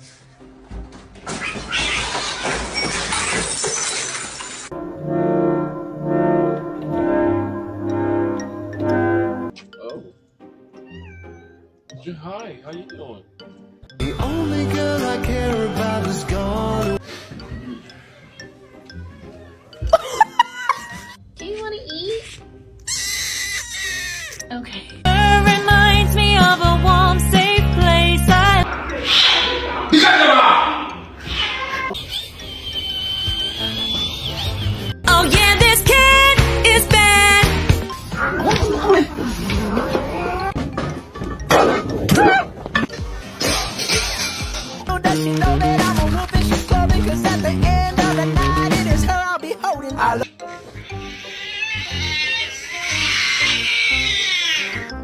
Oh, hi. How you doing? The only girl I care about is